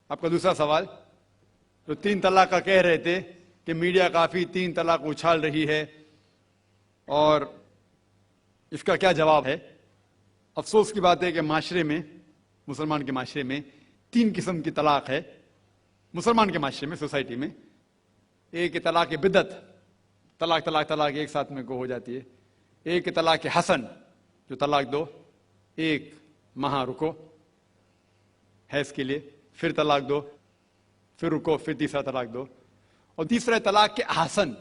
آپ کا دوسرا سوال، جو 3 طلاق کا کہہ رہے تھے کہ میڈیا کافی 3 طلاق اچھال رہی ہے، اور اس کا کیا جواب ہے؟ افسوس کی بات ہے کہ معاشرے میں، مسلمان کے معاشرے میں 3 قسم کی طلاق ہے۔ مسلمان کے معاشرے میں، سوسائٹی میں، ایک طلاق بدعت، طلاق ایک ساتھ میں ہو جاتی ہے۔ ایک طلاق حسن، جو طلاق دو، 1 ماہ رکو حیض کے لیے، پھر طلاق دو، پھر رکو، پھر تیسرا طلاق دو۔ اور تیسرا طلاق حسن،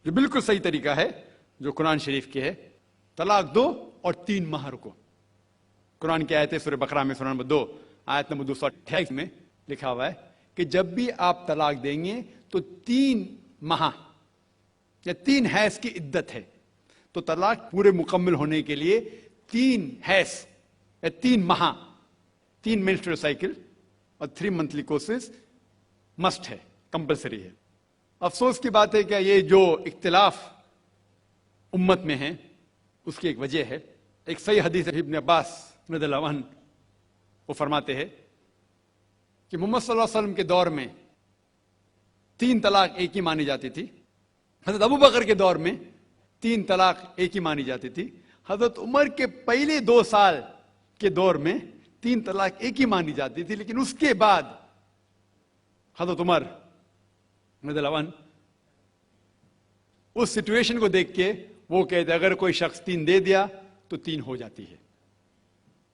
جو بالکل صحیح طریقہ ہے، جو قرآن شریف کے ہے، طلاق دو اور 3 ماہ رکو۔ قرآن کی آیت ہے سورہ بقرہ میں، سورہ نمبر 2 آیت نمبر 228 میں لکھا ہوا ہے کہ جب بھی آپ طلاق دیں گے تو 3 ماہ یا 3 حیض کی عدت ہے، تو طلاق پورے مکمل ہونے کے لیے 3 حیض یا 3 ماہ، 3 منسٹرل سائیکل اور 3 منتھلی کورسز مسٹ ہے، کمپلسری ہے۔ افسوس کی بات ہے کہ یہ جو اختلاف امت میں ہے، اس کی ایک وجہ ہے۔ ایک صحیح حدیث ابن عباس رضی اللہ عنہ وہ فرماتے ہیں کہ محمد صلی اللہ علیہ وسلم کے دور میں 3 طلاق ایک ہی مانی جاتی تھی۔ حضرت ابو بکر کے دور میں 3 طلاق ایک ہی مانی جاتی تھی۔ حضرت عمر کے پہلے 2 سال کے دور میں 3 طلاق ایک ہی مانی جاتی تھی، لیکن اس کے بعد حضرت عمر رضی اللہ عنہ اس سچویشن کو دیکھ کے وہ کہتے اگر کوئی شخص 3 دے دیا تو 3 ہو جاتی ہے۔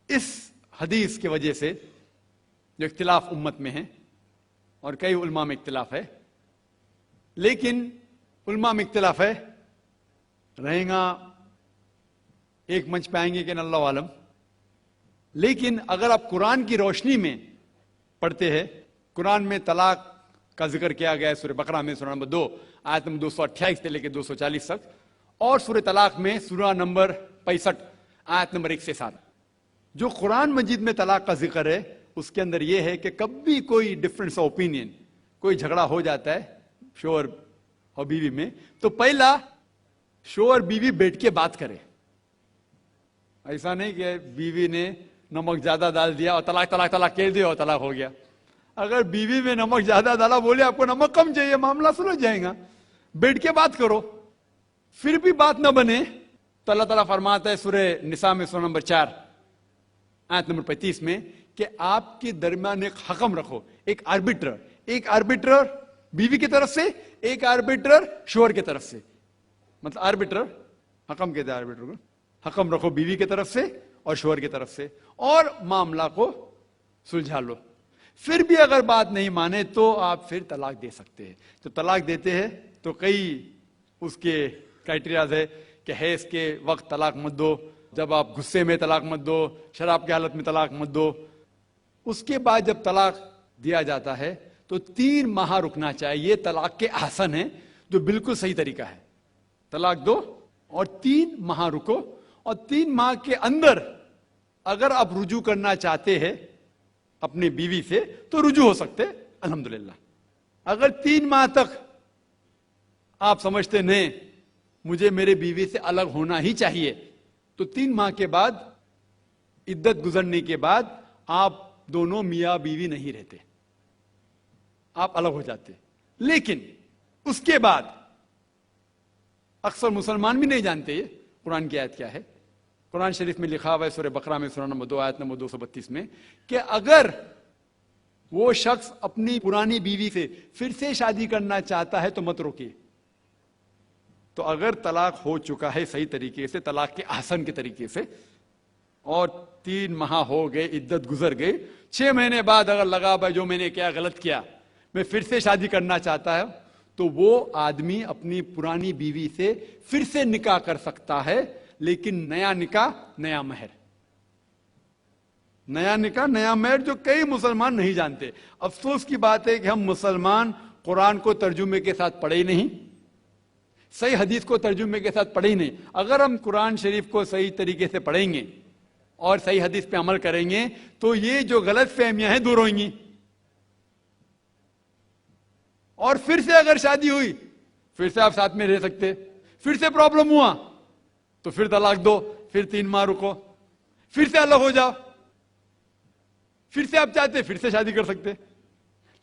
اس حدیث کی وجہ سے جو اختلاف امت میں ہے، اور کئی علماء میں اختلاف ہے، لیکن علماء میں اختلاف ہے، رہیں گا ایک منچ پہ آئیں گے کہ اللہ عالم، لیکن اگر آپ قرآن کی روشنی میں پڑھتے ہیں، قرآن میں طلاق کا ذکر کیا گیا ہے سورہ بقرہ میں، سورہ نمبر 2 آیت نمبر 228 سے لے کے 240 تک، اور سورہ طلاق میں سورہ نمبر 65 آیت نمبر 1 سے 7۔ جو قرآن مجید میں طلاق کا ذکر ہے اس کے اندر یہ ہے کہ کبھی کوئی ڈفرنس آف اوپینین، کوئی جھگڑا ہو جاتا ہے شوہر اور بیوی میں، تو پہلا شوہر بیوی بیٹھ کے بات کرے۔ ایسا نہیں کہ بیوی نے نمک زیادہ ڈال دیا اور طلاق کہہ دیا اور طلاق ہو گیا۔ اگر بیوی میں نمک زیادہ ڈالا، بولے آپ کو نمک کم چاہیے، معاملہ سلجھ جائے گا، بیٹھ کے بات کرو۔ پھر بھی بات نہ بنے تو اللہ تعالیٰ فرماتا ہے سورہ نساء میں، سورہ نمبر 4 آیت نمبر 35 میں کہ آپ کے درمیان ایک حکم رکھو، ایک آربیٹر بیوی کی طرف سے، ایک آربیٹر شوہر کی طرف سے۔ مطلب آربیٹر، حکم کہتے ہیں آربیٹر کو، حکم رکھو بیوی کی طرف سے اور شوہر کی طرف سے، اور معاملہ کو سلجھا لو۔ پھر بھی اگر بات نہیں مانے تو آپ پھر طلاق دے سکتے ہیں۔ تو طلاق دیتے ہیں تو کئی اس کے کرائٹیریاز ہے کہ حیض کے وقت طلاق مت دو، جب آپ غصے میں طلاق مت دو، شراب کی حالت میں طلاق مت دو۔ اس کے بعد جب طلاق دیا جاتا ہے تو 3 ماہ رکنا چاہیے۔ یہ طلاق کے احسن ہے، جو بالکل صحیح طریقہ ہے۔ طلاق دو اور 3 ماہ رکو، اور 3 ماہ کے اندر اگر آپ رجوع کرنا چاہتے ہیں اپنی بیوی سے تو رجوع ہو سکتے، الحمدللہ۔ اگر 3 ماہ تک آپ سمجھتے نہیں مجھے میرے بیوی سے الگ ہونا ہی چاہیے، تو 3 ماہ کے بعد، عدت گزرنے کے بعد، آپ دونوں میاں بیوی نہیں رہتے، آپ الگ ہو جاتے۔ لیکن اس کے بعد اکثر مسلمان بھی نہیں جانتے یہ قرآن کی آیت کیا ہے۔ قرآن شریف میں لکھا ہوا ہے سورہ بقرہ میں، سورہ نمبر 2 آیت نمبر 232 میں کہ اگر وہ شخص اپنی پرانی بیوی سے پھر سے شادی کرنا چاہتا ہے تو مت روکیے۔ تو اگر طلاق ہو چکا ہے صحیح طریقے سے، طلاق کے احسن کے طریقے سے، اور 3 ماہ ہو گئے، عدت گزر گئی، 6 مہینے بعد اگر لگا بھائی جو میں نے کیا غلط کیا، میں پھر سے شادی کرنا چاہتا ہے، تو وہ آدمی اپنی پرانی بیوی سے پھر سے نکاح کر سکتا ہے، لیکن نیا نکاح نیا مہر، نیا نکاح نیا مہر، جو کئی مسلمان نہیں جانتے۔ افسوس کی بات ہے کہ ہم مسلمان قرآن کو ترجمے کے ساتھ پڑھے ہی نہیں، صحیح حدیث کو ترجمے کے ساتھ پڑھے ہی نہیں۔ اگر ہم قرآن شریف کو صحیح طریقے سے پڑھیں گے اور صحیح حدیث پہ عمل کریں گے تو یہ جو غلط فہمیاں ہیں دور ہوئیں گی، اور پھر سے اگر شادی ہوئی پھر سے آپ ساتھ میں رہ سکتے، پھر سے پرابلم ہوا تو پھر طلاق دو، پھر 3 ماہ رکو، پھر سے الگ ہو جاؤ، پھر سے آپ چاہتے پھر سے شادی کر سکتے۔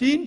3